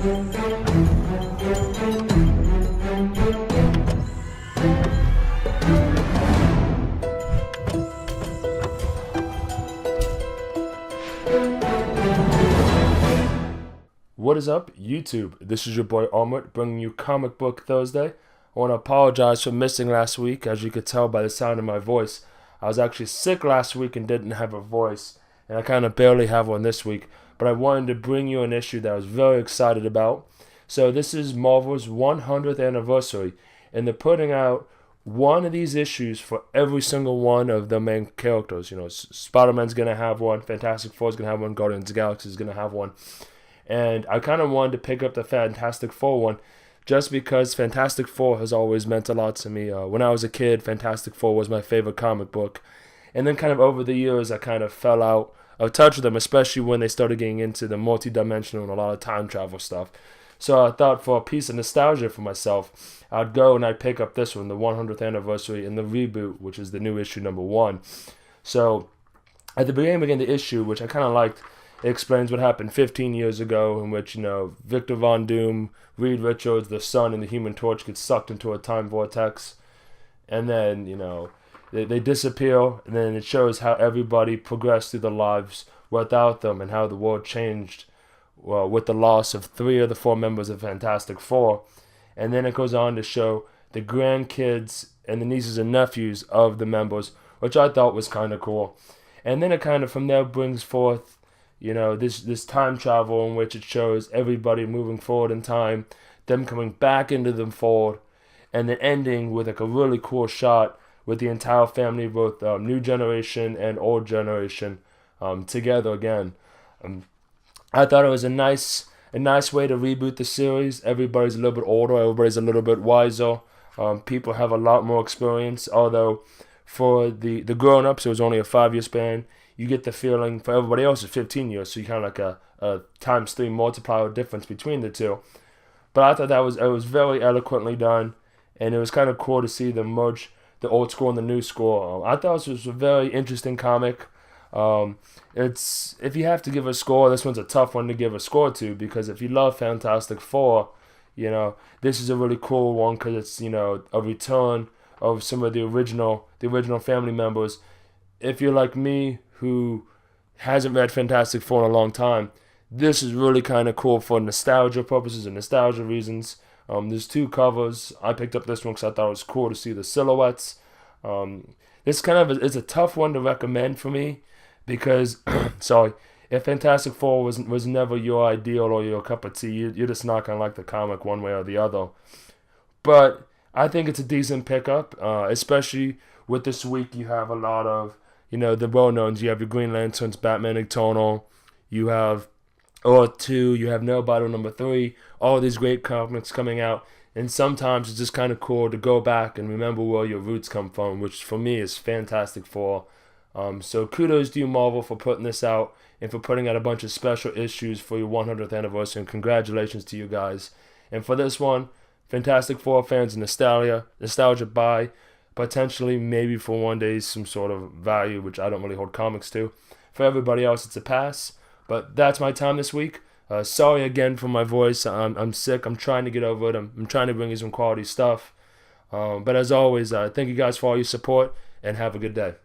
What is up, YouTube? This is your boy Armaret, bringing you Comic Book Thursday. I want to apologize for missing last week. As you could tell by the sound of my voice, I was actually sick last week and didn't have a voice, and I kind of barely have one this week. But I wanted to bring you an issue that I was very excited about. So this is Marvel's 100th anniversary, and they're putting out one of these issues for every single one of the main characters. You know, Spider-Man's going to have one, Fantastic Four's going to have one, Guardians of the Galaxy is going to have one. And I kind of wanted to pick up the Fantastic Four one just because Fantastic Four has always meant a lot to me. When I was a kid, Fantastic Four was my favorite comic book. And then kind of over the years, I kind of fell out of touch with them, especially when they started getting into the multi-dimensional and a lot of time travel stuff. So I thought for a piece of nostalgia for myself, I'd go and I'd pick up this one, the 100th anniversary and the reboot, which is the new issue number 1. So at the beginning of the issue, which I kind of liked, it explains what happened 15 years ago, in which, Victor Von Doom, Reed Richards, the Sun, and the Human Torch get sucked into a time vortex. And then, they disappear, and then it shows how everybody progressed through their lives without them and how the world changed with the loss of 3 of the 4 members of Fantastic Four. And then it goes on to show the grandkids and the nieces and nephews of the members, which I thought was kind of cool. And then it kind of from there brings forth this time travel in which it shows everybody moving forward in time, them coming back into the fold, and then ending with like a really cool shot with the entire family, both new generation and old generation, together again. I thought it was a nice way to reboot the series. Everybody's a little bit older, everybody's a little bit wiser. People have a lot more experience, although for the grown-ups it was only a 5-year span. You get the feeling for everybody else it's 15 years, so you kind of like a times 3 multiplier difference between the two. But I thought it was very eloquently done, and it was kind of cool to see them merge the old school and the new school. I thought this was a very interesting comic. It's if you have to give a score, this one's a tough one to give a score to, because if you love Fantastic Four, this is a really cool one because it's a return of some of the original family members. If you're like me, who hasn't read Fantastic Four in a long time, this is really kind of cool for nostalgia purposes and nostalgia reasons. There's 2 covers. I picked up this one because I thought it was cool to see the silhouettes. This kind of is a tough one to recommend for me because, if Fantastic Four was never your ideal or your cup of tea, you're just not going to like the comic one way or the other. But I think it's a decent pickup, especially with this week. You have a lot of the well-knowns. You have your Green Lanterns, Batman Eternal, you have Earth 2, you have Nail Battle number 3, all these great comics coming out, and sometimes it's just kind of cool to go back and remember where your roots come from, which for me is Fantastic Four. So kudos to you, Marvel, for putting this out and for putting out a bunch of special issues for your 100th anniversary, and congratulations to you guys. And for this one, Fantastic Four fans, nostalgia buy, potentially maybe for one day some sort of value, which I don't really hold comics to. For everybody else, it's a pass. But that's my time this week. Sorry again for my voice. I'm sick. I'm trying to get over it. I'm trying to bring you some quality stuff. But as always, thank you guys for all your support, and have a good day.